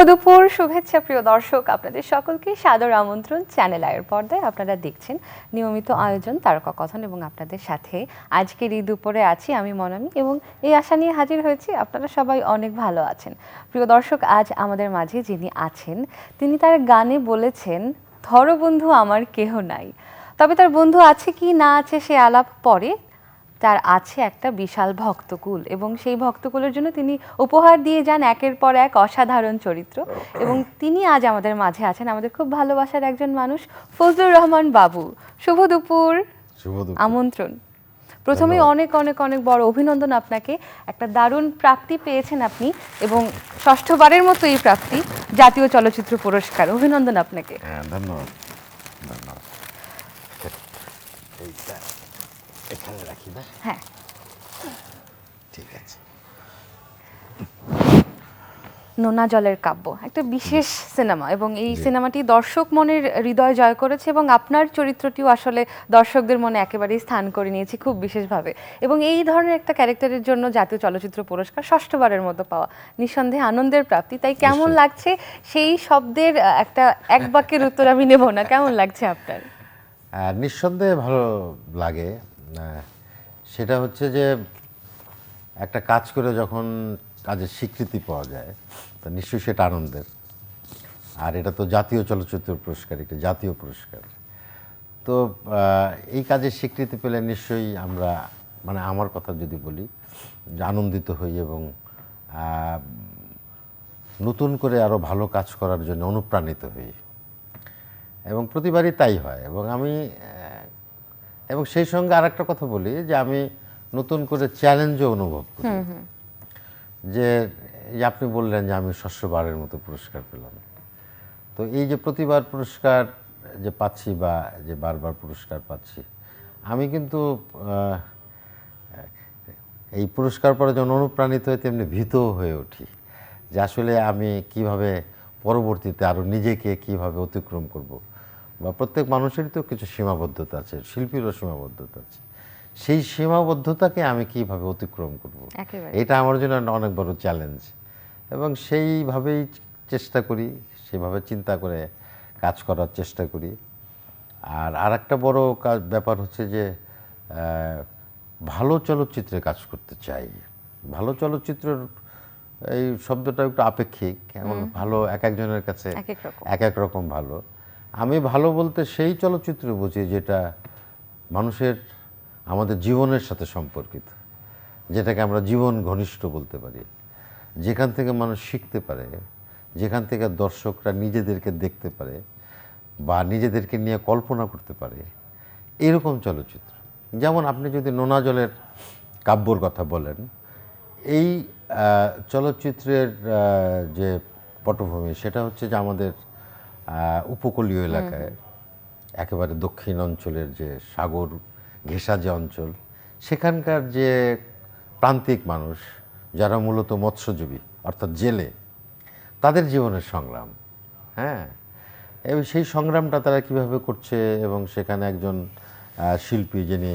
দুপুর শুভেচ্ছা প্রিয় দর্শক, আপনাদের সকলকে সাদর আমন্ত্রণ। চ্যানেল আয়ের পর্দায় আপনারা দেখছেন নিয়মিত আয়োজন তারকা কথন এবং আপনাদের সাথে আজকের এই দুপুরে আছি আমি মনামি এবং এই আশা নিয়ে হাজির হয়েছি আপনারা সবাই অনেক ভালো আছেন। প্রিয় দর্শক, আজ আমাদের মাঝে যিনি আছেন তিনি তার গানে বলেছেন, ধরো বন্ধু আমার কেহ নাই, তবে তার বন্ধু আছে কি না আছে সে আলাপ পরে, তার আছে একটা বিশাল ভক্তকুল এবং সেই ভক্তকুলের জন্য তিনি উপহার দিয়ে যান একের পর এক অসাধারণ চরিত্র। এবং তিনি আজ আমাদের মাঝে আছেন, আমাদের খুব ভালোবাসার একজন মানুষ, ফজলুর রহমান বাবু। শুভ দুপুর। আমন্ত্রণ। প্রথমেই অনেক অনেক অনেক বড় অভিনন্দন আপনাকে, একটা দারুণ প্রাপ্তি পেয়েছেন আপনি এবং ষষ্ঠবারের মতো এই প্রাপ্তি, জাতীয় চলচ্চিত্র পুরস্কার। অভিনন্দন আপনাকে। ধন্যবাদ ধন্যবাদ। এখানে রাখি না? হ্যাঁ, ঠিক আছে। নোনা জলের কাব্য একটা বিশেষ সিনেমা এবং এই সিনেমাটি দর্শক মনের হৃদয় জয় করেছে এবং আপনার চরিত্রটিও আসলে দর্শকদের মনে একেবারেই স্থান করে নিয়েছে খুব বিশেষভাবে। এবং এই ধরনের একটা ক্যারেক্টারের জন্য জাতীয় চলচ্চিত্র পুরস্কার ষষ্ঠবারের মতো পাওয়া নিঃসন্দেহে আনন্দের প্রাপ্তি। তাই কেমন লাগছে সেই শব্দের একটা এক বাক্যের উত্তর আমি নেব না, কেমন লাগছে আপনার? নিঃসন্দেহে ভালো লাগে। সেটা হচ্ছে যে একটা কাজ করে যখন কাজের স্বীকৃতি পাওয়া যায় তা নিশ্চয়ই সেটা আনন্দের। আর এটা তো জাতীয় চলচ্চিত্র পুরস্কার, একটা জাতীয় পুরস্কার। তো এই কাজের স্বীকৃতি পেলে নিশ্চয়ই আমরা, মানে আমার কথা যদি বলি, যে আনন্দিত হই এবং নতুন করে আরও ভালো কাজ করার জন্য অনুপ্রাণিত হই এবং প্রতিবারই তাই হয়। এবং সেই সঙ্গে আর একটা কথা বলি যে আমি নতুন করে চ্যালেঞ্জও অনুভব করি। যে আপনি বললেন যে আমি ষষ্ঠবারের মতো পুরস্কার পেলাম, তো এই যে প্রতিবার পুরস্কার যে পাচ্ছি বা যে বারবার পুরস্কার পাচ্ছি, আমি কিন্তু এই পুরস্কার পরে যখন অনুপ্রাণিত হই তেমনি ভীতও হয়ে উঠি যে আসলে আমি কিভাবে পরবর্তীতে আরও নিজেকে কিভাবে অতিক্রম করব। বা প্রত্যেক মানুষেরই তো কিছু সীমাবদ্ধতা আছে, শিল্পীরও সীমাবদ্ধতা আছে, সেই সীমাবদ্ধতাকে আমি কিভাবে অতিক্রম করব, এটা আমার জন্য অনেক বড় চ্যালেঞ্জ। এবং সেইভাবেই চেষ্টা করি, সেভাবে চিন্তা করে কাজ করার চেষ্টা করি। আর একটা বড় ব্যাপার হচ্ছে যে ভালো চলচ্চিত্রে কাজ করতে চাই। ভালো চলচ্চিত্রের এই শব্দটা একটু আপেক্ষিক, এমন ভালো এক একজনের কাছে এক এক রকম ভালো। আমি ভালো বলতে সেই চলচ্চিত্র বুঝি যেটা মানুষের, আমাদের জীবনের সাথে সম্পর্কিত, যেটাকে আমরা জীবন ঘনিষ্ঠ বলতে পারি, যেখান থেকে মানুষ শিখতে পারে, যেখান থেকে দর্শকরা নিজেদেরকে দেখতে পারে বা নিজেদেরকে নিয়ে কল্পনা করতে পারে, এরকম চলচ্চিত্র। যেমন আপনি যদি নোনা জলের কাব্যর কথা বলেন, এই চলচ্চিত্রের যে পটভূমি সেটা হচ্ছে যে আমাদের উপকূলীয় এলাকায়, একেবারে দক্ষিণ অঞ্চলের যে সাগর ঘেঁষা যে অঞ্চল, সেখানকার যে প্রান্তিক মানুষ যারা মূলত মৎস্যজীবী অর্থাৎ জেলে, তাদের জীবনের সংগ্রাম। হ্যাঁ, এবং সেই সংগ্রামটা তারা কিভাবে করছে এবং সেখানে একজন শিল্পী, যিনি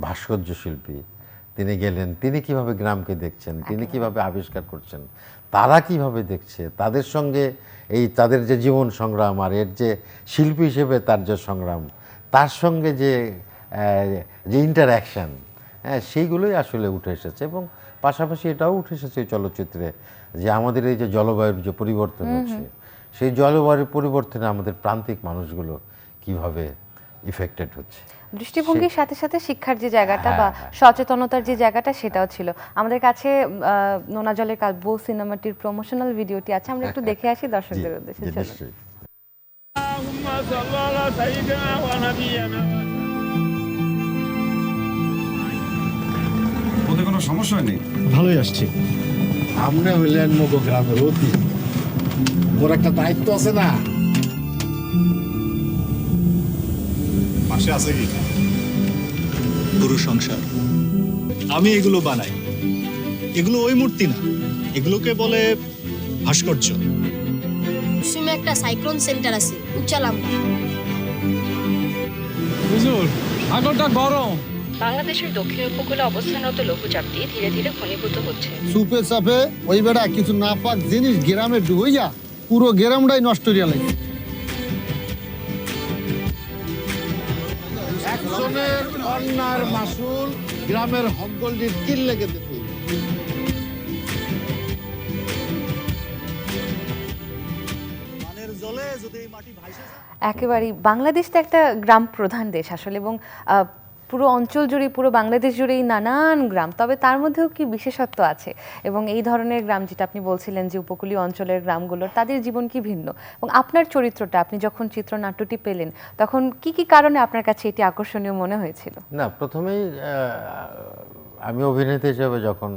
ভাস্কর্য শিল্পী, তিনি গেলেন, তিনি কিভাবে গ্রামকে দেখছেন, তিনি কিভাবে আবিষ্কার করছেন, তারা কিভাবে দেখছে, তাদের সঙ্গে এই তাদের যে জীবন সংগ্রাম আর এর যে শিল্পী হিসেবে তার যে সংগ্রাম, তার সঙ্গে যে ইন্টারঅ্যাকশান, হ্যাঁ, সেইগুলোই আসলে উঠে এসেছে। এবং পাশাপাশি এটাও উঠে এসেছে চলচ্চিত্রে যে আমাদের এই যে জলবায়ুর যে পরিবর্তন হচ্ছে, সেই জলবায়ুর পরিবর্তনে আমাদের প্রান্তিক মানুষগুলো কিভাবে ইফেক্টেড হচ্ছে। দৃষ্টিভঙ্গির সাথে সাথে শিক্ষার যে জায়গাটা বা সচেতনতার যে জায়গাটা, সেটাও ছিল। আমাদের কাছে নোনা জলের কাব্য সিনেমাটির প্রমোশনাল ভিডিওটি আছে, আমরা একটু দেখে আসি দর্শকদের উদ্দেশ্যে। ওদের কোনো সমস্যা হয়নি? ভালোই আসছি। আমরা হইলেন মগ গ্রামের অতি, ওর একটা দায়িত্ব আছে না? পাশে আছে কি পুরো সংসার? আমি এগুলো বানাই, এগুলো ওই মূর্তি না, এগুলোকে বলে ভাস্কর্য। কুসুমে একটা সাইক্লোন সেন্টার আছে, উচ্চালাম। হুজুর সাগরটা গরম, বাংলাদেশের দক্ষিণ উপকূলে অবস্থানরত লঘুচাপ দিয়ে ধীরে ধীরে ঘনীভূত হচ্ছে। সুপে চাপে ওই বেড়া কিছু নাপাক জিনিস গ্রামে ডুবইয়া পুরো গ্রামটাই নষ্ট হইয়া লাগে। একজনের অন্যার মাসুল গ্রামের হকগল্লির কিল লেগে দিতে। পানের জলে যদি এই মাটি ভাসে যায়, একেবারেই বাংলাদেশ তো একটা গ্রাম প্রধান দেশ আসলে, এবং পুরো অঞ্চল জুড়ে, পুরো বাংলাদেশ জুড়েই নানান গ্রাম, তবে তার মধ্যেও কি বিশেষত্ব আছে, এবং এই ধরনের গ্রাম যেটা আপনি বলছিলেন যে উপকূলীয় অঞ্চলের গ্রামগুলোর তাদের জীবন কি ভিন্ন, এবং আপনার চরিত্রটা আপনি যখন চিত্রনাট্যটি পেলেন তখন কি কি কারণে আপনার কাছে এটি আকর্ষণীয় মনে হয়েছিল? না, প্রথমেই আমি অভিনেতা হিসেবে যখন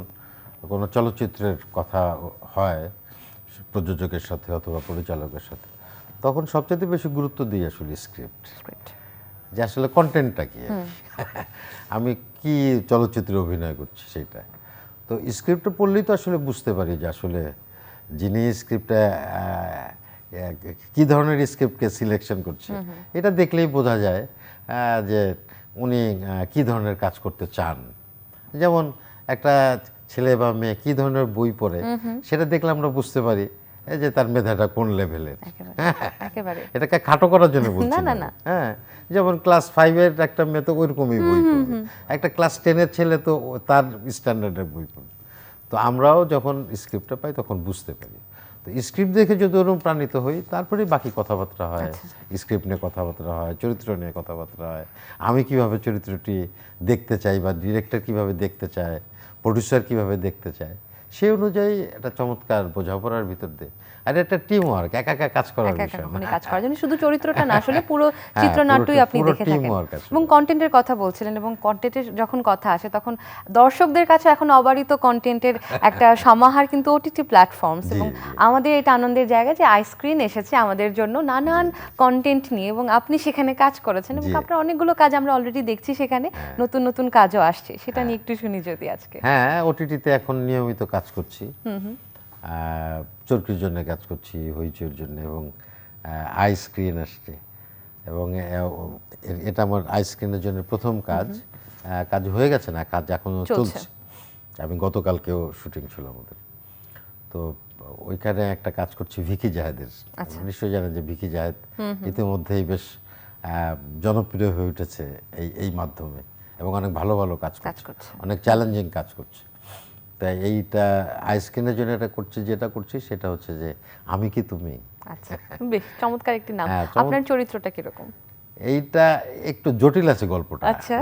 কোনো চলচ্চিত্রের কথা হয় প্রযোজকের সাথে অথবা পরিচালকের সাথে, তখন সবচেয়ে বেশি গুরুত্ব দিই আসলে স্ক্রিপ্ট, যে আসলে কন্টেন্টটা কি, আমি কি চলচ্চিত্রে অভিনয় করছি সেটা। তো স্ক্রিপ্টটা পড়লেই তো আসলে বুঝতে পারি যে আসলে যিনি স্ক্রিপ্টটা কী ধরনের স্ক্রিপ্টকে সিলেকশন করছে, এটা দেখলেই বোঝা যায় যে উনি কী ধরনের কাজ করতে চান। যেমন একটা ছেলে বা মেয়ে কী ধরনের বই পড়ে সেটা দেখলে আমরা বুঝতে পারি যে তার মেধাটা কোন লেভেলের। এটাকে খাটো করার জন্য বলছি না। হ্যাঁ, যেমন ক্লাস 5-এর একটা মেয়ে তো ওইরকমই বই পড়বে, একটা ক্লাস 10-এর ছেলে তো তার স্ট্যান্ডার্ডের বই পড়বে। তো আমরাও যখন স্ক্রিপ্টটা পাই তখন বুঝতে পারি। তো স্ক্রিপ্ট দেখে যদি ওরকম প্রাণিত হই, তারপরে বাকি কথাবার্তা হয়, স্ক্রিপ্ট নিয়ে কথাবার্তা হয়, চরিত্র নিয়ে কথাবার্তা হয়, আমি কিভাবে চরিত্রটি দেখতে চাই বা ডিরেক্টর কিভাবে দেখতে চায়, প্রডিউসার কিভাবে দেখতে চায়, সেই অনুযায়ী একটা চমৎকার বোঝাপড়ার ভিতর দিয়ে। আর একটা টিম ওয়ার্ক, একা একা কাজ করার বিষয় না। কাজ করার জন্য শুধু চরিত্রটা না, আসলে পুরো চিত্রনাট্যই আপনি দেখে থাকেন। এবং কন্টেন্টের কথা বলছিলেন, এবং কন্টেন্টের যখন কথা আসে তখন দর্শকদের কাছে এখন অবারিত কন্টেন্টের একটা সমাহার কিন্তু ওটিটি প্ল্যাটফর্মস, এবং আমাদের এটা আনন্দের জায়গা যে আইস্ক্রিন এসেছে আমাদের জন্য নানান কন্টেন্ট নিয়ে, এবং আপনি সেখানে কাজ করেছেন, এবং আপনার অনেকগুলো কাজ আমরা অলরেডি দেখছি, সেখানে নতুন নতুন কাজও আসছে, সেটা নিয়ে একটু শুনি যদি আজকে। হ্যাঁ, ওটিটিতে এখন নিয়মিত কাজ করছি, চরকির জন্য কাজ করছি, হইচইয়ের জন্য, এবং আইস্ক্রিন আসছে, এবং এটা আমার আইস্ক্রিনের জন্য প্রথম কাজ। কাজ হয়ে গেছে না, কাজ এখনো চলছে। আমি গতকালকেও শুটিং ছিল আমাদের, তো ওইখানে একটা কাজ করছি ভিকি জাহেদের। নিশ্চয়ই জানেন যে ভিকি জাহেদ ইতিমধ্যেই বেশ জনপ্রিয় হয়ে উঠেছে এই মাধ্যমে, এবং অনেক ভালো ভালো কাজ করছে, অনেক চ্যালেঞ্জিং কাজ করছে। তাই এইটা আইস্ক্রিনের জন্য এটা করছি, যেটা করছি সেটা হচ্ছে যে আমি কি তুমি। আচ্ছা, বেশ চমৎকার একটি নাম। আপনার চরিত্রটা কিরকম? এইটা একটু জটিল আছে গল্পটা। আচ্ছা,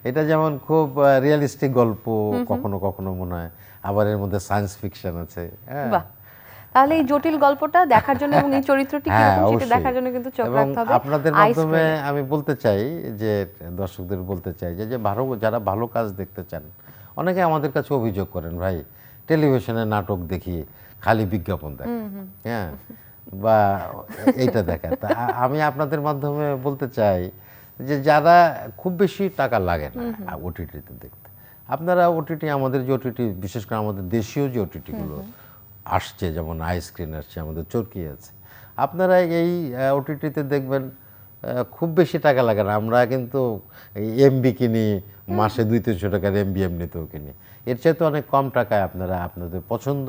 এটা যেমন খুব রিয়েলিস্টিক গল্প, কখনো কখনো মনে হয় আবার এর মধ্যে সায়েন্স ফিকশন আছে। বাহ, তাহলে এই জটিল গল্পটা দেখার জন্য এবং এই চরিত্রটি কিরকম সেটা দেখার জন্য কিন্তু চোখ রাখতে হবে। আপনাদের মাধ্যমে আমি বলতে চাই যে দর্শকদের বলতে চাই যে যারা ভালো কাজ দেখতে চান, অনেকে আমাদের কাছে অভিযোগ করেন, ভাই টেলিভিশনে নাটক দেখি খালি বিজ্ঞাপন দেখে, হ্যাঁ, বা এইটা দেখা। তা আমি আপনাদের মাধ্যমে বলতে চাই যে যারা খুব বেশি টাকা লাগে না ওটিটিতে দেখতে, আপনারা ওটিটি, আমাদের যে ওটিটি, বিশেষ করে আমাদের দেশীয় যে ওটিটিগুলো আসছে, যেমন আইস্ক্রিন আসছে, আমাদের চরকি আছে, আপনারা এই ওটিটিতে দেখবেন খুব বেশি টাকা লাগে না। আমরা কিন্তু এমবি কিনি, মাসে 200-300 টাকার এমবি এমনিতেও কিনি। এর চাইতে অনেক কম টাকায় আপনারা আপনাদের পছন্দ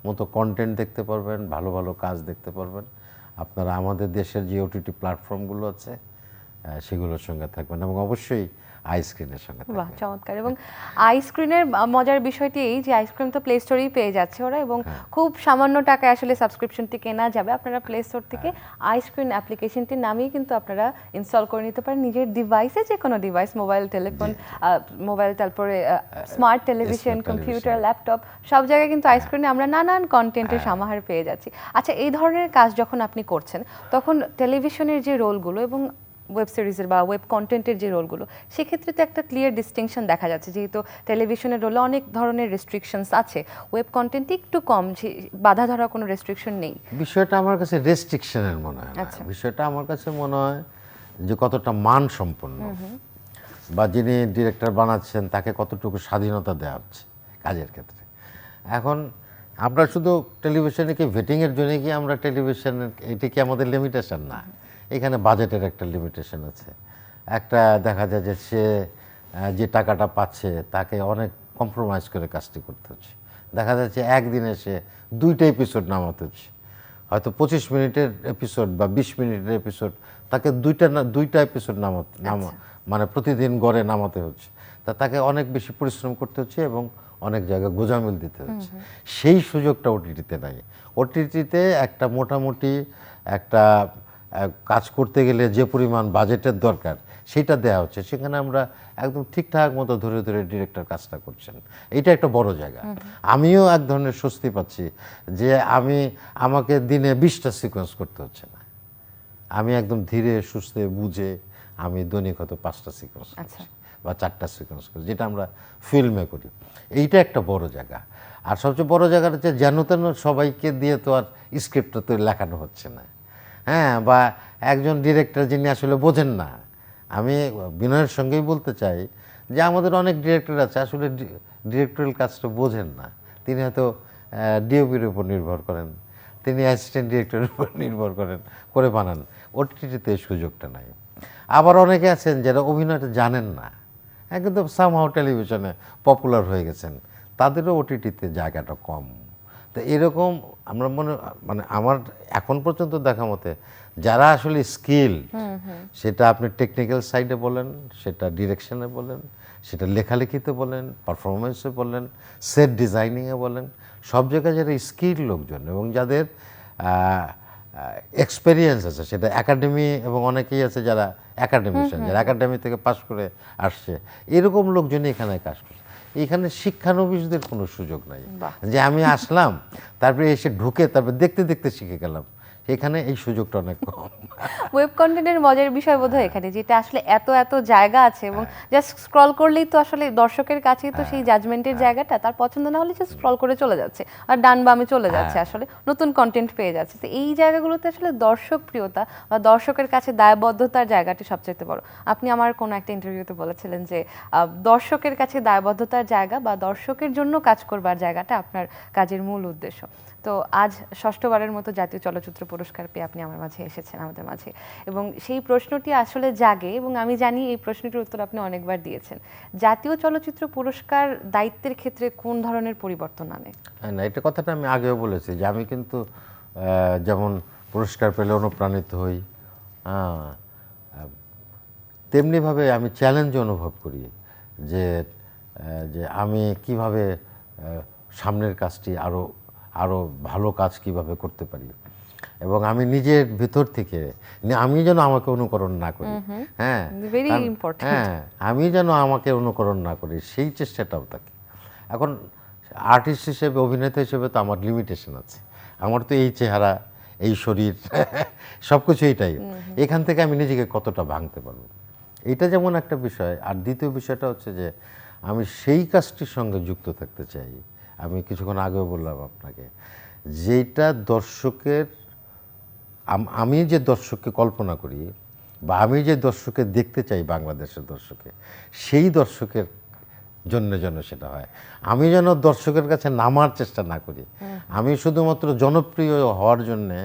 মতো কন্টেন্ট দেখতে পারবেন, ভালো ভালো কাজ দেখতে পারবেন। আপনারা আমাদের দেশের যে ওটিটি প্ল্যাটফর্মগুলো আছে সেগুলোর সঙ্গে থাকবেন, এবং অবশ্যই আইস্ক্রিনের সঙ্গে থাকবেন। বাহ, চমৎকার। এবং আইস্ক্রিনের মজার বিষয়টি এই যে আইসক্রিম তো প্লে স্টোরেই পেয়ে যাচ্ছে ওরা, এবং খুব সামান্য টাকায় আসলে সাবস্ক্রিপশনটি কেনা যাবে। আপনারা প্লে স্টোর থেকে আইসক্রিন অ্যাপ্লিকেশনটি নামিয়ে কিন্তু আপনারা ইনস্টল করে নিতে পারেন নিজের ডিভাইসে, যে কোনো ডিভাইস, মোবাইল, টেলিফোন, মোবাইল, তারপরে স্মার্ট টেলিভিশন, কম্পিউটার, ল্যাপটপ, সব জায়গায় কিন্তু আইসক্রিনে আমরা নানান কন্টেন্টের সমাহার পেয়ে যাচ্ছি। আচ্ছা, এই ধরনের কাজ যখন আপনি করছেন তখন টেলিভিশনের যে রোলগুলো এবং ওয়েব সিরিজের বা ওয়েব কন্টেন্টের যে রোলগুলো, সেক্ষেত্রে তো একটা ক্লিয়ার ডিস্টিংশন দেখা যাচ্ছে, যেহেতু টেলিভিশনের রোলে অনেক ধরনের রেস্ট্রিকশনস আছে, ওয়েব কন্টেন্ট একটু কম, বাধা ধরা কোনো রেস্ট্রিকশন নেই। বিষয়টা আমার কাছে রেস্ট্রিকশনের মনে হয় না, বিষয়টা আমার কাছে মনে হয় যে কতটা মানসম্পন্ন, বা যিনি ডিরেক্টর বানাচ্ছেন তাকে কতটুকু স্বাধীনতা দেওয়া হচ্ছে কাজের ক্ষেত্রে। এখন আমরা শুধু টেলিভিশনে কি ভেটিংয়ের জন্য কি আমরা টেলিভিশনের, এটি কি আমাদের লিমিটেশন না, এখানে বাজেটের একটা লিমিটেশন আছে, একটা দেখা যায় যে সে যে টাকাটা পাচ্ছে তাকে অনেক কম্প্রোমাইজ করে কাজটি করতে হচ্ছে। দেখা যাচ্ছে একদিনে সে 2টা এপিসোড নামাতে হচ্ছে, হয়তো 25 মিনিটের এপিসোড বা 20 মিনিটের এপিসোড, তাকে 2টা এপিসোড মানে প্রতিদিন গড়ে নামাতে হচ্ছে। তাকে অনেক বেশি পরিশ্রম করতে হচ্ছে এবং অনেক জায়গায় গোঁজামিল দিতে হচ্ছে। সেই সুযোগটা ওটিটিতে নাই। ওটিটিতে একটা মোটামুটি একটা কাজ করতে গেলে যে পরিমাণ বাজেটের দরকার সেটা দেওয়া হচ্ছে, সেখানে আমরা একদম ঠিকঠাক মতো ধরে ধরে ডিরেক্টর কাজটা করছেন। এটা একটা বড় জায়গা। আমিও এক ধরনের স্বস্তি পাচ্ছি যে আমাকে দিনে 20টা সিকোয়েন্স করতে হচ্ছে না। আমি একদম ধীরে সুস্থে বুঝে আমি দৈনিক হয়তো 5টা সিকোয়েন্স করছি বা 4টা সিকোয়েন্স করছি, যেটা আমরা ফিল্মে করি। এইটা একটা বড় জায়গা। আর সবচেয়ে বড় জায়গাটা হচ্ছে যেন তেন সবাইকে দিয়ে তো আর স্ক্রিপ্টটা তো লেখানো হচ্ছে না। হ্যাঁ, বা একজন ডিরেক্টর যিনি আসলে বোঝেন না, আমি বিনয়ের সঙ্গেই বলতে চাই যে আমাদের অনেক ডিরেক্টর আছে আসলে ডিরেক্টরিয়াল কাজটা বোঝেন না। তিনি হয়তো ডিওপির উপর নির্ভর করেন, তিনি অ্যাসিস্ট্যান্ট ডিরেক্টরের উপর নির্ভর করে বানান। ওটিটিতে এই সুযোগটা নাই। আবার অনেকে আছেন যারা অভিনয়টা জানেন না, একদম সামহাও টেলিভিশনে পপুলার হয়ে গেছেন, তাদেরও ওটিটিতে জায়গাটা কম। তো এরকম আমরা মানে আমার এখন পর্যন্ত দেখা মতে যারা আসলে স্কিল, সেটা আপনি টেকনিক্যাল সাইডে বলেন, সেটা ডিরেকশনে বলেন, সেটা লেখালেখিতে বলেন, পারফরমেন্সে বলেন, সেট ডিজাইনিংয়ে বলেন, সব জায়গায় যারা স্কিল লোকজন এবং যাদের এক্সপেরিয়েন্স আছে, সেটা একাডেমি এবং অনেকেই আছে যারা একাডেমিশিয়ান, যারা একাডেমি থেকে পাশ করে আসছে, এরকম লোকজনই এখানে কাজ করছে। এখানে শিক্ষানবিশদের কোনো সুযোগ নাই যে আমি আসলাম তারপরে এসে ঢুকে তারপরে দেখতে দেখতে শিখে গেলাম, এখানে এই সুযোগটা অনেক কম। ওয়েব কন্টেন্টের মজার বিষয় বোধহয় এখানে, যেটা আসলে এত এত জায়গা আছে এবং জাস্ট স্ক্রল করলেই তো আসলে দর্শকের কাছেই তো সেই জাজমেন্টের জায়গাটা, তার পছন্দ না হলে জাস্ট স্ক্রল করে চলে যাচ্ছে আর ডান বামে চলে যাচ্ছে, আসলে নতুন কন্টেন্ট পেয়ে যাচ্ছে। তো এই জায়গাগুলোতে আসলে দর্শক প্রিয়তা বা দর্শকের কাছে দায়বদ্ধতার জায়গাটি সবচেয়ে বড়। আপনি আমার কোনো একটা ইন্টারভিউতে বলেছিলেন যে দর্শকের কাছে দায়বদ্ধতার জায়গা বা দর্শকের জন্য কাজ করবার জায়গাটা আপনার কাজের মূল উদ্দেশ্য। তো আজ ষষ্ঠবারের মতো জাতীয় চলচ্চিত্র পুরস্কার পেয়ে আপনি আমার মাঝে এসেছেন, আমাদের মাঝে, এবং সেই প্রশ্নটি আসলে জাগে এবং আমি জানি এই প্রশ্নটির উত্তর আপনি অনেকবার দিয়েছেন। জাতীয় চলচ্চিত্র পুরস্কার দায়িত্বের ক্ষেত্রে কোন ধরনের পরিবর্তন আনে? না, এটা কথাটা আমি আগেও বলেছি যে আমি কিন্তু যেমন পুরস্কার পেলে অনুপ্রাণিত হই, তেমনিভাবে আমি চ্যালেঞ্জ অনুভব করি যে আমি কিভাবে সামনের কাজটি আরও ভালো কাজ কিভাবে করতে পারি, এবং আমি নিজের ভেতর থেকে আমি যেন আমাকে অনুকরণ না করি। হ্যাঁ, আমি যেন আমাকে অনুকরণ না করি, সেই চেষ্টাটাও থাকে। এখন আর্টিস্ট হিসেবে, অভিনেতা হিসেবে তো আমার লিমিটেশন আছে। আমার তো এই চেহারা, এই শরীর, সব কিছু এইটাই। এখান থেকে আমি নিজেকে কতটা ভাঙতে পারবো, এটা যেমন একটা বিষয়। আর দ্বিতীয় বিষয়টা হচ্ছে যে আমি সেই কাজটির সঙ্গে যুক্ত থাকতে চাই। আমি কিছুক্ষণ আগেও বললাম আপনাকে, যেটা দর্শকের, আমি যে দর্শককে কল্পনা করি বা আমি যে দর্শককে দেখতে চাই, বাংলাদেশের দর্শকে, সেই দর্শকের জন্য যেন সেটা হয়। আমি যেন দর্শকের কাছে নামার চেষ্টা না করি, আমি শুধুমাত্র জনপ্রিয় হওয়ার জন্যে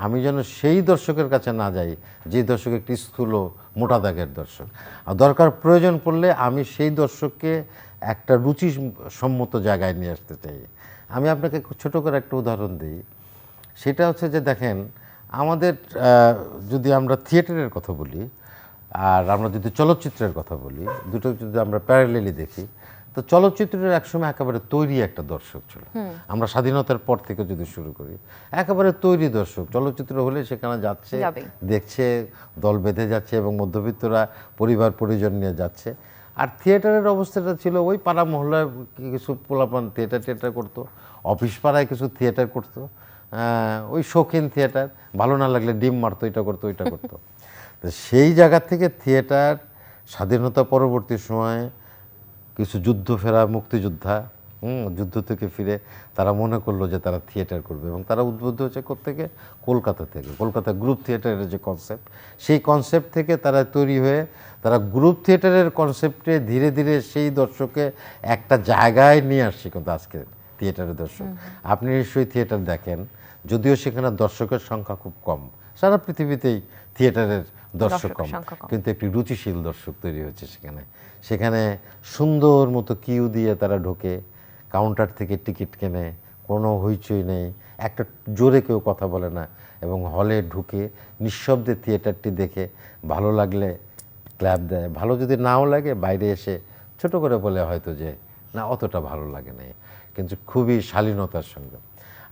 আমি যেন সেই দর্শকের কাছে না যাই যে দর্শক একটি স্থূল মোটা দাগের দর্শক। আর দরকার প্রয়োজন পড়লে আমি সেই দর্শককে একটা রুচিসম্মত জায়গায় নিয়ে আসতে চাই। আমি আপনাকে ছোট করে একটা উদাহরণ দিই। সেটা হচ্ছে যে দেখেন, আমাদের যদি আমরা থিয়েটারের কথা বলি আর আমরা যদি চলচ্চিত্রের কথা বলি, দুটো যদি আমরা প্যারালেলি দেখি, তো চলচ্চিত্রের একসময় একেবারে তৈরি একটা দর্শক ছিল। আমরা স্বাধীনতার পর থেকে যদি শুরু করি, একেবারে তৈরি দর্শক। চলচ্চিত্র হলে সেখানে যাচ্ছে, দেখছে, দল বেঁধে যাচ্ছে এবং মধ্যবিত্তরা পরিবার পরিজন নিয়ে যাচ্ছে। আর থিয়েটারের অবস্থাটা ছিল ওই পাড়া মহল্লায় কিছু পোলাপান থিয়েটার করতো, অফিস পাড়ায় কিছু থিয়েটার করতো, ওই শৌখিন থিয়েটার, ভালো না লাগলে ডিম মারতো, এটা করতো ওইটা করতো। তো সেই জায়গা থেকে থিয়েটার স্বাধীনতা পরবর্তী সময়ে কিছু যুদ্ধ ফেরা মুক্তিযোদ্ধা, যুদ্ধ থেকে ফিরে তারা মনে করলো যে তারা থিয়েটার করবে, এবং তারা উদ্বুদ্ধ হচ্ছে কোত্থেকে? কলকাতা থেকে। কলকাতা গ্রুপ থিয়েটারের যে কনসেপ্ট, সেই কনসেপ্ট থেকে তারা তৈরি হয়ে তারা গ্রুপ থিয়েটারের কনসেপ্টে ধীরে ধীরে সেই দর্শকে একটা জায়গায় নিয়ে আসছে। কিন্তু আজকে থিয়েটারের দর্শক, আপনি নিশ্চয়ই থিয়েটার দেখেন, যদিও সেখানে দর্শকের সংখ্যা খুব কম, সারা পৃথিবীতেই থিয়েটারের দর্শক দর্শকের কম, সংখ্যা কম। কিন্তু একটি রুচিশীল দর্শক তৈরি হচ্ছে সেখানে। সেখানে সুন্দর মতো কিউ দিয়ে তারা ঢোকে, কাউন্টার থেকে টিকিট কেনে, কোনো হইচই নেই, একটা জোরে কেউ কথা বলে না, এবং হলে ঢুকে নিঃশব্দে থিয়েটারটি দেখে ভালো লাগলে ক্ল্যাপ দেয়, ভালো যদি নাও লাগে বাইরে এসে ছোট করে বলে হয়তো যে না অতটা ভালো লাগে নাই, কিন্তু খুবই শালীনতার সঙ্গে।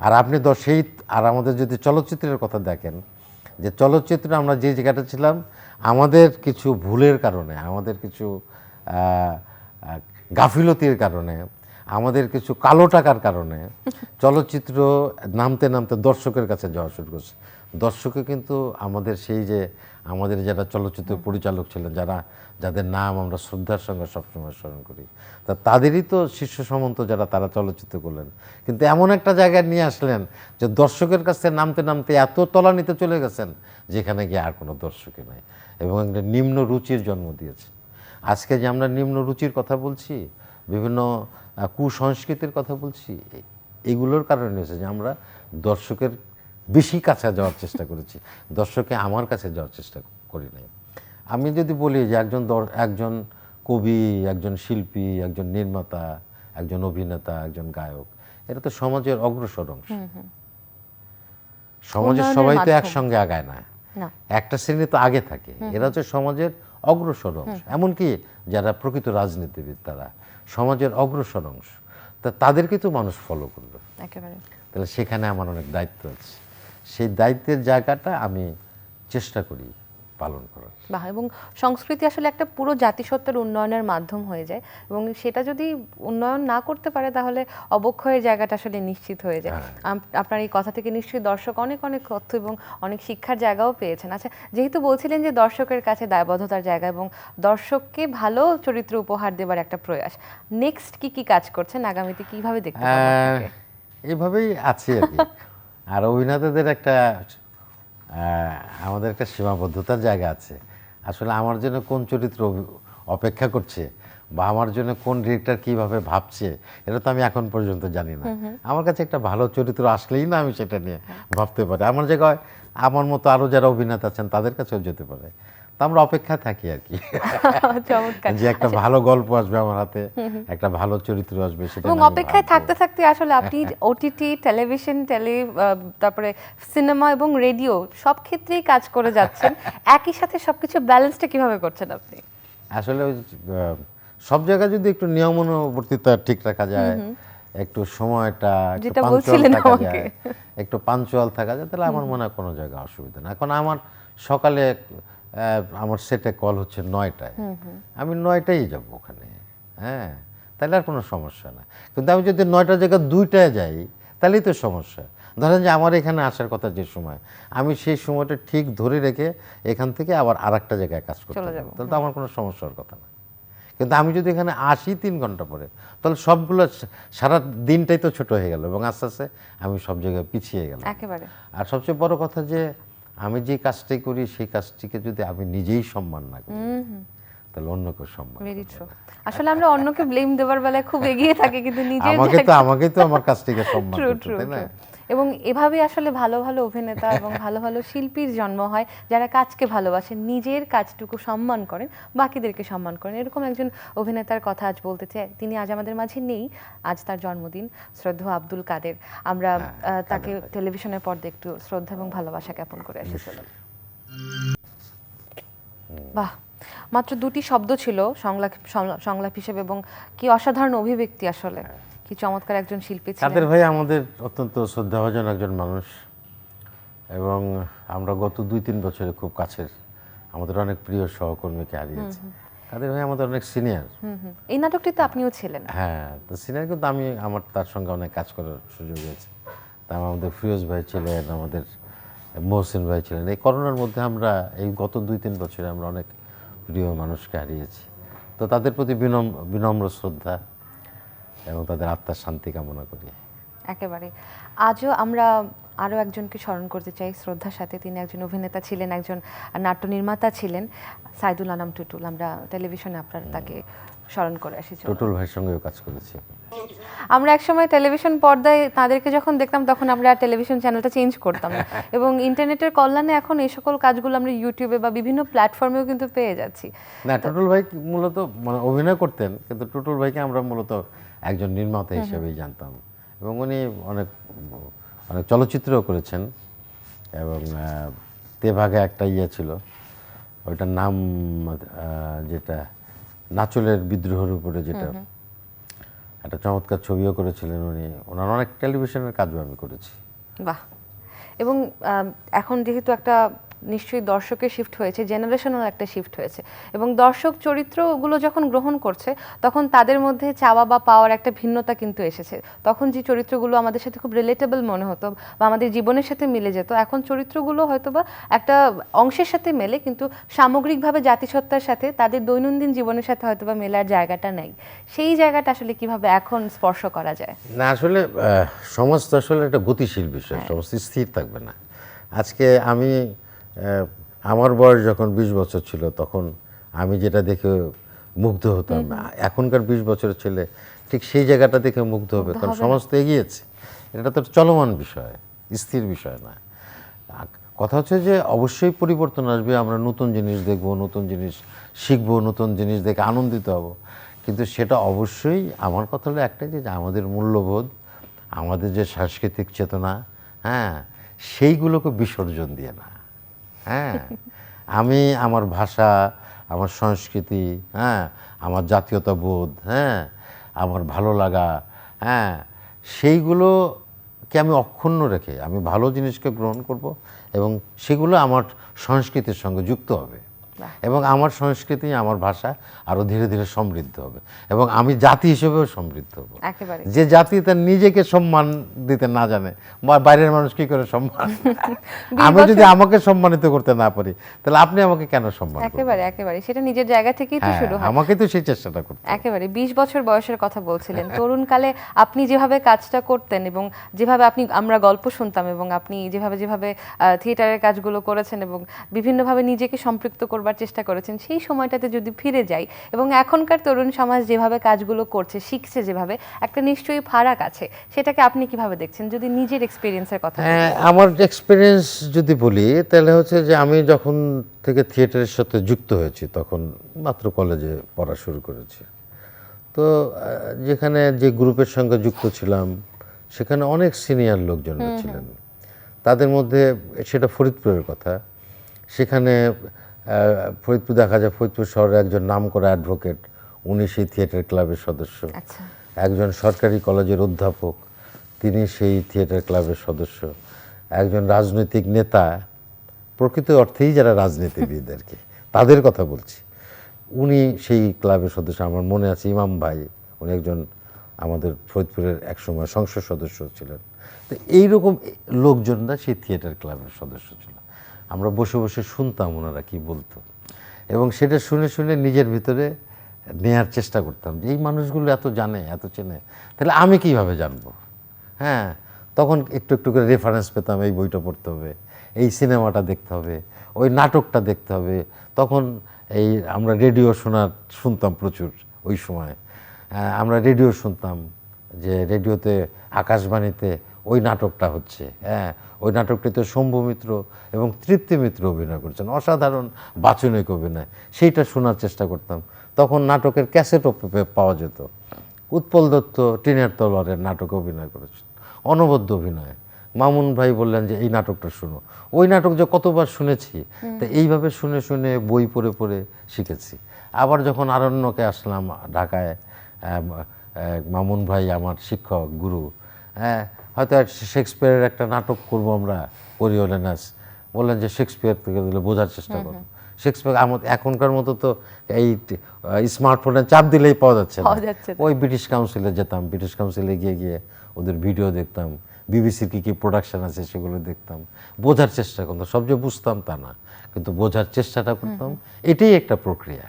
আর আপনি সেই আর আমাদের যদি চলচ্চিত্রের কথা দেখেন, যে চলচ্চিত্রে আমরা যে জায়গাটা ছিলাম, আমাদের কিছু ভুলের কারণে, আমাদের কিছু গাফিলতির কারণে, আমাদের কিছু কালো টাকার কারণে চলচ্চিত্র নামতে নামতে দর্শকের কাছে যাওয়া শুরু করছে। দর্শকে কিন্তু আমাদের সেই যে আমাদের যারা চলচ্চিত্র পরিচালক ছিলেন, যাদের নাম আমরা শ্রদ্ধার সঙ্গে সবসময় স্মরণ করি, তাদেরই তো শীর্ষ সামন্ত যারা, তারা চলচ্চিত্র করলেন, কিন্তু এমন একটা জায়গায় নিয়ে আসলেন যে দর্শকের কাছে নামতে নামতে এত তলানিতে চলে গেছেন যেখানে গিয়ে আর কোনো দর্শকই নাই, এবং একটা নিম্ন রুচির জন্ম দিয়েছে। আজকে যে আমরা নিম্ন রুচির কথা বলছি, বিভিন্ন কুসংস্কৃতির কথা বলছি, এগুলোর কারণে হয়েছে যে আমরা দর্শকের বেশি কাছে যাওয়ার চেষ্টা করেছি, দর্শকে আমার কাছে যাওয়ার চেষ্টা করি নাই। আমি যদি বলি যে একজন কবি, একজন শিল্পী, একজন নির্মাতা, একজন অভিনেতা, একজন গায়ক, এটা তো সমাজের অগ্রসর অংশ। সমাজের সবাই তো একসঙ্গে আগায় না, একটা শ্রেণী তো আগে থাকে, এরা হচ্ছে সমাজের অগ্রসর অংশ। এমনকি যারা প্রকৃত রাজনীতিবিদ, তারা সমাজের অগ্রসর অংশ, তাদেরকে তো মানুষ ফলো করলো। একেবারে। তাহলে সেখানে আমার অনেক দায়িত্ব আছে, সেই দায়িত্বের জায়গাটা আমি চেষ্টা করি পালন করার। বাহ, এবং সংস্কৃতি আসলে একটা পুরো জাতিসত্তার উন্নয়নের মাধ্যম হয়ে যায়, এবং সেটা যদি উন্নয়ন না করতে পারে তাহলে অবক্ষয়ের জায়গাটা আসলে নিশ্চিত হয়ে যায়। আপনার এই কথা থেকে নিশ্চয়ই দর্শক অনেক অনেক তথ্য এবং অনেক শিক্ষার জায়গাও পেয়েছেন। আচ্ছা, যেহেতু বলছিলেন যে দর্শকের কাছে দায়বদ্ধতার জায়গা এবং দর্শককে ভালো চরিত্র উপহার দেবার একটা প্রয়াস, নেক্সট কি কি কাজ করছেন, আগামীতে কিভাবে দেখতে পাবো আপনাকে? এইভাবেই আছে আর কি। আর অভিনেতাদের একটা আমাদের একটা সীমাবদ্ধতার জায়গা আছে। আসলে আমার জন্য কোন চরিত্র অপেক্ষা করছে বা আমার জন্য কোন ডিরেক্টর কিভাবে ভাবছে, এটা তো আমি এখন পর্যন্ত জানি না। আমার কাছে একটা ভালো চরিত্র আসলেই না আমি সেটা নিয়ে ভাবতে পারি। আমার জায়গায় আমার মতো আরও যারা অভিনেতা আছেন তাদের কাছেও যেতে পারে। তো আমরা অপেক্ষা থাকি আর কি, যে একটা ভালো গল্প আসবে আমার হাতে, একটা ভালো চরিত্র আসবে, সেটা এবং অপেক্ষায় থাকতে থাকতে আসলে আপনি ওটিটি, টেলিভিশন, তারপরে সিনেমা এবং রেডিও সব ক্ষেত্রেই কাজ করে যাচ্ছেন। একই সাথে সবকিছু ব্যালেন্সটা কিভাবে করছেন আপনি? আসলে সব জায়গায় যদি একটু নিয়মানুবর্তিতা ঠিক রাখা যায়, একটু সময়টা একটু পাঞ্চুয়াল থাকা যায়, একটু পাঞ্চুয়াল থাকা যায়, তাহলে আমার মনে হয় কোনো জায়গায় অসুবিধা না। এখন আমার সকালে আমার সেটে কল হচ্ছে 9টায়, আমি 9টায় যাব ওখানে, হ্যাঁ, তাহলে আর কোনো সমস্যা না। কিন্তু আমি যদি 9টার জায়গায় 2টায় যাই তাহলেই তো সমস্যা। ধরেন যে আমার এখানে আসার কথা যে সময়, আমি সেই সময়টা ঠিক ধরে রেখে এখান থেকে আবার আরেকটা জায়গায় কাজ করতে যাব, তাহলে তো আমার কোনো সমস্যার কথা না। কিন্তু আমি যদি এখানে আসি 3 ঘন্টা পরে, তাহলে সবগুলো সারা দিনটাই তো ছোট হয়ে গেল, এবং আস্তে আস্তে আমি সব জায়গায় পিছিয়ে গেলাম। একেবারে। আর সবচেয়ে বড় কথা যে আমি যে কাজটাই করি সেই কাজটিকে যদি আমি নিজেই সম্মান না করি, তাহলে অন্য কেউ সম্মান ভেরি ট্রু। আসলে আমরা অন্যকে ব্লেম দেওয়ার বেলায় খুব এগিয়ে থাকি, কিন্তু নিজের আমাকে তো আমার কাজটিকে সম্মান করতে, তাই না? এবং এভাবে আসলে ভালো ভালো অভিনেতা এবং ভালো ভালো শিল্পীর জন্ম হয়, যারা কাজকে ভালোবাসেন, নিজের কাজটুকু সম্মান করেন, বাকিদেরকে সম্মান করেন। এরকম একজন অভিনেতার কথা আজ বলতে চাই। তিনি আজ আমাদের মাঝে নেই, আজ তার জন্মদিন, শ্রদ্ধেয় আব্দুল কাদের। আমরা তাকে টেলিভিশনের পর্দায় একটু শ্রদ্ধা এবং ভালোবাসা জ্ঞাপন করে এসেছিলাম। বাহ, মাত্র 2টি শব্দ ছিল সংলাপ হিসেবে, এবং কি অসাধারণ অভিব্যক্তি আসলে, কি চমৎকার একজন শিল্পী ছিলেন। কাদের ভাই আমাদের অত্যন্ত শ্রদ্ধাভাজন একজন মানুষ, এবং আমরা গত 2-3 বছরে খুব কাছের আমাদের অনেক প্রিয় সহকর্মীকে হারিয়েছি। কাদের ভাই আমাদের অনেক সিনিয়র। এই নাটকটিতে আপনিও ছিলেন। হ্যাঁ, তো সিনিয়র, কিন্তু আমার তার সঙ্গে অনেক কাজ করার সুযোগ হয়েছে। তা আমাদের ফিরোজ ভাই ছিলেন, আমাদের মহসিন ভাই ছিলেন। এই করোনার মধ্যে আমরা এই গত 2-3 বছরে আমরা অনেক প্রিয় মানুষকে হারিয়েছি। তো তাদের প্রতি বিনম্র শ্রদ্ধা এবং তাদের আত্মার শান্তি কামনা করি। একেবারে। আজও আমরা আরও একজনকে স্মরণ করতে চাই শ্রদ্ধার সাথে। তিনি একজন অভিনেতা ছিলেন, একজন নাট্য নির্মাতা ছিলেন, সাইদুল আনাম টুটুল। আমরা টেলিভিশনে আপনারা তাকে স্মরণ করে আসি। টুটুল ভাইয়ের সঙ্গেও কাজ করেছি। আমরা একসময় টেলিভিশন পর্দায় তাদেরকে যখন দেখতাম তখন আমরা টেলিভিশন চ্যানেলটা চেঞ্জ করতাম না। এবং ইন্টারনেটের কল্যাণে এখন এই সকল কাজগুলো আমরা ইউটিউবে বা বিভিন্ন প্ল্যাটফর্মেও কিন্তু পেয়ে যাচ্ছি। না, টুটুল ভাই মূলত মানে অভিনয় করতেন, কিন্তু টুটুল ভাইকে আমরা মূলত একজন নির্মাতা হিসেবেই জানতাম। এবং উনি অনেক অনেক চলচ্চিত্রও করেছেন। এবং তেভাগে একটা ইয়ে ছিল, ওইটার নাম যেটা নাচলের বিদ্রোহের উপরে, যেটা একটা চমৎকার ছবিও করেছিলেন উনি। ওনার অনেক টেলিভিশনের কাজও আমি করেছি। বাহ। এবং এখন যেহেতু একটা নিশ্চয়ই দর্শকের শিফট হয়েছে, জেনারেশনাল একটা শিফট হয়েছে, এবং দর্শক চরিত্রগুলো যখন গ্রহণ করছে তখন তাদের মধ্যে চাওয়া বা পাওয়ার একটা ভিন্নতা কিন্তু এসেছে। তখন যে চরিত্রগুলো আমাদের সাথে খুব রিলেটেবল মনে হতো বা আমাদের জীবনের সাথে মিলে যেত, এখন চরিত্রগুলো হয়তো বা একটা অংশের সাথে মেলে, কিন্তু সামগ্রিকভাবে জাতিসত্তার সাথে তাদের দৈনন্দিন জীবনের সাথে হয়তো বা মেলার জায়গাটা নাই। সেই জায়গাটা আসলে কিভাবে এখন স্পর্শ করা যায়? না, আসলে সমাজ তো আসলে একটা গতিশীল বিষয়, সমাজ স্থির থাকবে না। আজকে আমি আমার বয়স যখন 20 বছর ছিল, তখন আমি যেটা দেখে মুগ্ধ হতাম, এখনকার 20 বছরের ছেলে ঠিক সেই জায়গাটা দেখে মুগ্ধ হবে, কারণ সমাজ তো এগিয়েছে। এটা তো চলমান বিষয়, স্থির বিষয় না। কথা হচ্ছে যে অবশ্যই পরিবর্তন আসবে, আমরা নতুন জিনিস দেখব, নতুন জিনিস শিখব, নতুন জিনিস দেখে আনন্দিত হব। কিন্তু সেটা অবশ্যই, আমার কথা হলো একটাই, যে আমাদের মূল্যবোধ, আমাদের যে সাংস্কৃতিক চেতনা, হ্যাঁ, সেইগুলোকে বিসর্জন দিয়ে না। হ্যাঁ, আমি আমার ভাষা, আমার সংস্কৃতি, হ্যাঁ, আমার জাতীয়তাবোধ, হ্যাঁ, আমার ভালো লাগা, হ্যাঁ, সেইগুলোকে আমি অক্ষুণ্ণ রেখে আমি ভালো জিনিসকে গ্রহণ করব, এবং সেগুলো আমার সংস্কৃতির সঙ্গে যুক্ত হবে, এবং আমার সংস্কৃতি, আমার ভাষা আরও ধীরে ধীরে সমৃদ্ধ হবে, এবং আমি জাতি হিসেবেও সমৃদ্ধ হব। একেবারে। যে জাতি তার নিজেকে সম্মান দিতে না জানে, বাইরের মানুষ কি করে সম্মান? আমি যদি আমাকে সম্মানিত করতে না পারি, তাহলে আপনি আমাকে কেন সম্মান করবেন? একেবারে একেবারে, সেটা নিজের জায়গা থেকেই তো শুরু হয়। আমাকে তো সেই চেষ্টাটা করতে হবে। একেবারে 20 বছর বয়সের কথা বলছিলেন, তরুণকালে আপনি যেভাবে কাজটা করতেন এবং যেভাবে আমরা গল্প শুনতাম, এবং আপনি যেভাবে থিয়েটারের কাজগুলো করেছেন এবং বিভিন্নভাবে নিজেকে সম্পৃক্ত করবার চেষ্টা করেছেন, সেই সময়টাতে যদি ফিরে যাই, এবং এখনকার তরুণ সমাজ যেভাবে কাজগুলো করছে, শিখছে যেভাবে, একটা নিশ্চয়ই ফারাক আছে। সেটাকে আপনি কিভাবে দেখছেন, যদি নিজের এক্সপিরিয়েন্সের কথা বলেন? হ্যাঁ, আমার এক্সপিরিয়েন্স যদি বলি, তাহলে হচ্ছে যে আমি যখন থেকে থিয়েটারের সাথে যুক্ত হয়েছি, তখন মাত্র কলেজে পড়া শুরু করেছি। তো যেখানে যে গ্রুপের সঙ্গে যুক্ত ছিলাম, সেখানে অনেক সিনিয়র লোকজন ছিলেন। তাদের মধ্যে, সেটা ফরিদপুরের কথা, সেখানে ফরিদপুর দেখা যায়, ফরিদপুর শহরে একজন নামকরা অ্যাডভোকেট, উনি সেই থিয়েটার ক্লাবের সদস্য। আচ্ছা। একজন সরকারি কলেজের অধ্যাপক, তিনি সেই থিয়েটার ক্লাবের সদস্য। একজন রাজনৈতিক নেতা, প্রকৃত অর্থেই যারা রাজনীতিবিদ আর কি, তাদের কথা বলছি, উনি সেই ক্লাবের সদস্য। আমার মনে আছে ইমাম ভাই, উনি একজন আমাদের ফরিদপুরের একসময় সংসদ সদস্য ছিলেন। তো এইরকম লোকজনরা সেই থিয়েটার ক্লাবের সদস্য ছিল। আমরা বসে বসে শুনতাম ওনারা কি বলতো, এবং সেটা শুনে শুনে নিজের ভিতরে নেয়ার চেষ্টা করতাম, যে এই মানুষগুলো এত জানে, এত চেনে, তাহলে আমি কিভাবে জানবো? হ্যাঁ, তখন একটু একটু করে রেফারেন্স পেতাম, এই বইটা পড়তে হবে, এই সিনেমাটা দেখতে হবে, ওই নাটকটা দেখতে হবে। তখন আমরা রেডিও শুনতাম প্রচুর ওই সময়। আমরা রেডিও শুনতাম, যে রেডিওতে আকাশবাণীতে ওই নাটকটা হচ্ছে, হ্যাঁ, ওই নাটকটিতে শম্ভু মিত্র এবং তৃপ্তি মিত্র অভিনয় করছেন, অসাধারণ বাচনিক অভিনয়, সেইটা শোনার চেষ্টা করতাম। তখন নাটকের ক্যাসেটও পাওয়া যেত। উৎপল দত্ত টিনের তলোয়ারের নাটকে অভিনয় করেছেন, অনবদ্য অভিনয়। মামুন ভাই বললেন যে এই নাটকটা শুনো। ওই নাটক যে কতবার শুনেছি, তো এইভাবে শুনে শুনে বই পড়ে পড়ে শিখেছি। আবার যখন আরণ্যকে আসলাম ঢাকায়, মামুন ভাই আমার শিক্ষক, গুরু, হ্যাঁ, হয়তো শেক্সপিয়ারের একটা নাটক করবো আমরা, কোরিওলেনাস, বললেন যে শেক্সপিয়ার থেকে দিলে বোঝার চেষ্টা করো। শেক্সপিয়ার এখনকার মতো তো এই স্মার্টফোনে চাপ দিলেই পাওয়া যাচ্ছে না। ওই ব্রিটিশ কাউন্সিলে যেতাম, ব্রিটিশ কাউন্সিলে গিয়ে গিয়ে ওদের ভিডিও দেখতাম, বিবিসির কী কী প্রোডাকশান আছে সেগুলো দেখতাম, বোঝার চেষ্টা করতাম। সব যে বুঝতাম তা না, কিন্তু বোঝার চেষ্টাটা করতাম। এটাই একটা প্রক্রিয়া।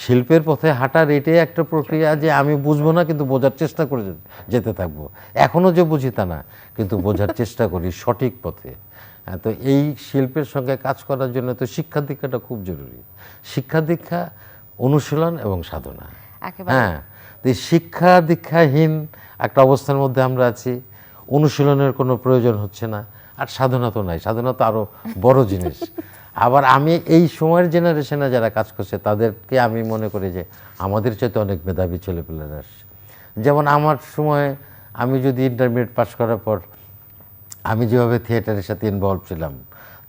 শিল্পের পথে হাঁটার এটাই একটা প্রক্রিয়া যে আমি বুঝবো না কিন্তু বোঝার চেষ্টা করে যেতে থাকবো। এখনও যে বুঝি তা না, কিন্তু বোঝার চেষ্টা করি সঠিক পথে। তো এই শিল্পের সঙ্গে কাজ করার জন্য তো শিক্ষা দীক্ষাটা খুব জরুরি। শিক্ষা দীক্ষা, অনুশীলন এবং সাধনা। একেবারে। হ্যাঁ, তো এই শিক্ষা দীক্ষাহীন একটা অবস্থার মধ্যে আমরা আছি। অনুশীলনের কোনো প্রয়োজন হচ্ছে না, আর সাধনা তো নাই। সাধনা তো আরও বড় জিনিস। আবার আমি এই সময়ের জেনারেশনে যারা কাজ করছে তাদেরকে আমি মনে করি যে আমাদের চাইতে অনেক মেধাবী ছেলেপেলেরা আসছে। যেমন আমার সময় আমি যদি ইন্টারমিডিয়েট পাস করার পর আমি যেভাবে থিয়েটারের সাথে ইনভলভ ছিলাম,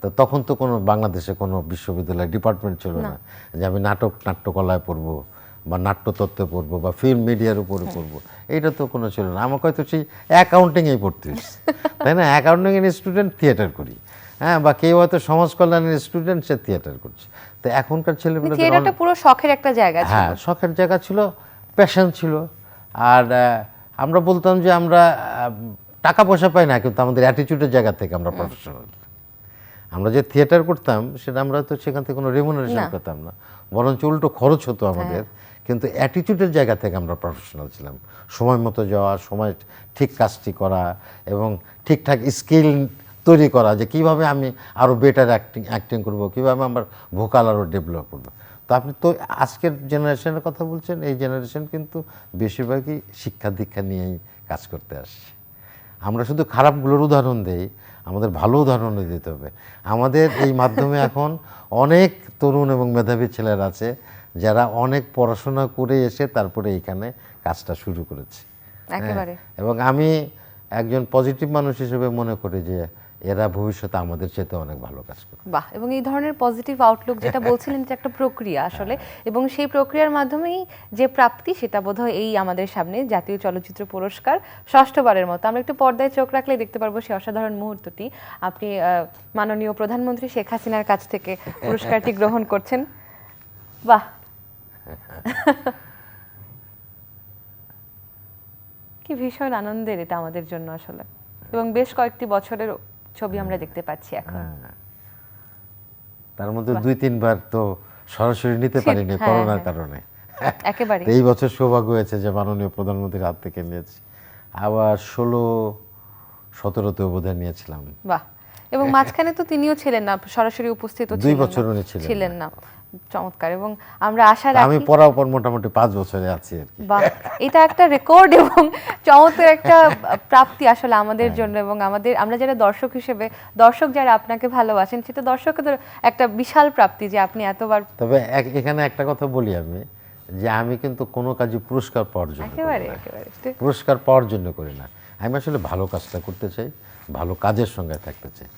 তো তখন তো কোনো বাংলাদেশে কোনো বিশ্ববিদ্যালয় ডিপার্টমেন্ট ছিল না যে আমি নাট্যকলায় পড়বো বা নাট্যতত্ত্বে পড়বো বা ফিল্ম মিডিয়ার উপরে পড়বো, এইটা তো কোনো ছিল না। আমাকে হয়তো সেই অ্যাকাউন্টিংয়েই পড়তে হচ্ছে, তাই না? অ্যাকাউন্টিংয়ের স্টুডেন্ট থিয়েটার করি, হ্যাঁ, বা কেউ হয়তো সমাজ কল্যাণের স্টুডেন্ট, সে থিয়েটার করছে। তো এখনকার ছেলেমেয়েদের থিয়েটারটা পুরো শখের একটা জায়গা ছিল। হ্যাঁ, শখের জায়গা ছিল, প্যাশন ছিল। আর আমরা বলতাম যে আমরা টাকা পয়সা পাই না, কিন্তু আমাদের অ্যাটিটিউডের জায়গা থেকে আমরা প্রফেশনাল। আমরা যে থিয়েটার করতাম সেটা আমরা তো সেখান থেকে কোনো রেমুনারেশন পেতাম না, বরঞ্চ উল্টো খরচ হতো আমাদের। কিন্তু অ্যাটিটিউডের জায়গা থেকে আমরা প্রফেশনাল ছিলাম। সময় মতো যাওয়া, সময় ঠিক কাজটি করা এবং ঠিকঠাক স্কিল তৈরি করা, যে কীভাবে আমি আরও বেটার অ্যাক্টিং করব, কীভাবে আমার ভোকাল আরও ডেভেলপ করবো। তো আপনি তো আজকের জেনারেশনের কথা বলছেন, এই জেনারেশন কিন্তু বেশিরভাগই শিক্ষা দীক্ষা নিয়েই কাজ করতে আসছে। আমরা শুধু খারাপগুলোর উদাহরণ দেই, আমাদের ভালো উদাহরণও দিতে হবে। আমাদের এই মাধ্যমে এখন অনেক তরুণ এবং মেধাবী ছেলেরা আছে যারা অনেক পড়াশোনা করে এসে তারপরে এইখানে কাজটা শুরু করেছে। একেবারে। এবং আমি একজন পজিটিভ মানুষ হিসেবে মনে করি যে এরা ভবিষ্যতে আমাদের চেয়ে অনেক ভালো কাজ করবে। বাহ, এবং এই ধরনের পজিটিভ আউটলুক যেটা বলছিলেন, এটা একটা প্রক্রিয়া আসলে, এবং সেই প্রক্রিয়ার মাধ্যমেই যে প্রাপ্তি, সেটা বোধহয় এই আমাদের সামনে জাতীয় চলচ্চিত্র পুরস্কার ষষ্ঠবারের মতো। আমরা একটু পর্দায় চোখ রাখলে দেখতে পারবো সেই অসাধারণ মুহূর্তটি। আপনি মাননীয় প্রধানমন্ত্রী শেখ হাসিনার কাছ থেকে পুরস্কারটি গ্রহণ করছেন। বাহ, কি ভীষণ আনন্দের এটা আমাদের জন্য আসলে, এবং বেশ কয়েকটি বছরের ছবি আমরা দেখতে পাচ্ছি এখন। তার মধ্যে 2-3 বার তো সরাসরি নিতে পারিনি করোনার কারণে। একেবারে। এই বছর সৌভাগ্য হয়েছে যে মাননীয় প্রধানমন্ত্রীর হাত থেকে নিয়েছি। আবার 16-17-তেও বোধহয় নিয়েছিলাম। বাহ, এবং মাঝখানে তো তিনিও ছিলেন না, সরাসরি উপস্থিত 2 বছর উনি ছিলেন না। চমৎকার, এবং আমরা আশা রাখি। আমি পড়ার পর মোটামুটি 5 বছরে আছি আর কি। বাহ, এটা একটা রেকর্ড এবং চমৎকার একটা প্রাপ্তি আসলে আমাদের জন্য, এবং আমরা যারা দর্শক হিসেবে, দর্শক যারা আপনাকে ভালোবাসেন, সেটা দর্শকদের একটা বিশাল প্রাপ্তি যে আপনি এতবার। তবে এখানে একটা কথা বলি আমি, যে আমি কিন্তু কোনো কাজই পুরস্কার পাওয়ার জন্য করি একেবারে না। একেবারে পুরস্কার পাওয়ার জন্য করি না, আমি আসলে ভালো কাজটা করতে চাই, ভালো কাজের সঙ্গে থাকতে চাই।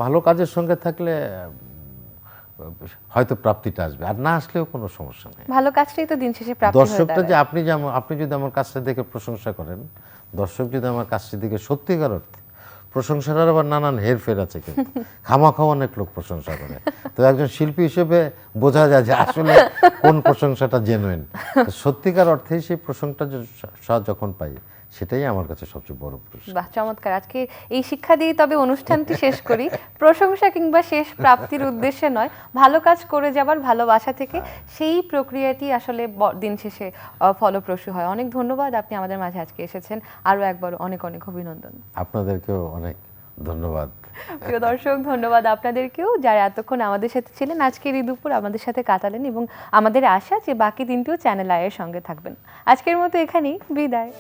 ভালো কাজের সঙ্গে থাকলে হয়তো প্রাপ্তিটা আসবে, আর না আসলেও কোনো সমস্যা নেই। ভালো কাজটাই তো দিন শেষে প্রাপ্তি হয়ে দর্শকটা যে দাঁড়ায়। আপনি যদি আমার কাজটা দেখে প্রশংসা করেন, দর্শক যদি আমার কাজটি দেখে সত্যিকার অর্থে, প্রশংসার আবার নানান হেরফের আছে, কিন্তু খামাখা অনেক লোক প্রশংসা করে। তো একজন শিল্পী হিসেবে বোঝা যায় যে আসলে কোন প্রশংসাটা জেনুইন। সত্যিকার অর্থে সেই প্রশংসা যখন পাই, সেটাই আমার কাছে সবচেয়ে বড় পুরস্কার। বাহ, চমৎকার। আজকে এই শিক্ষা দিয়ে তবে অনুষ্ঠানটি শেষ করি। প্রশংসা কিংবা শেষ প্রাপ্তির উদ্দেশ্যে নয়, ভালো কাজ করে যাবার ভালোবাসা থেকে সেই প্রক্রিয়াটি আসলে দিন শেষে ফলপ্রসূ হয়। অনেক ধন্যবাদ, আপনি আমাদের মাঝে আজকে এসেছেন। আরও একবার অনেক অনেক অভিনন্দন। আপনাদেরকেও অনেক ধন্যবাদ। প্রিয় দর্শক, ধন্যবাদ আপনাদেরকেও যারা এতক্ষণ আমাদের সাথে ছিলেন, আজকের এই দুপুর আমাদের সাথে কাটালেন, এবং আমাদের আশা যে বাকি দিনটিও চ্যানেল আইয়ের সঙ্গে থাকবেন। আজকের মতো এখানেই বিদায়।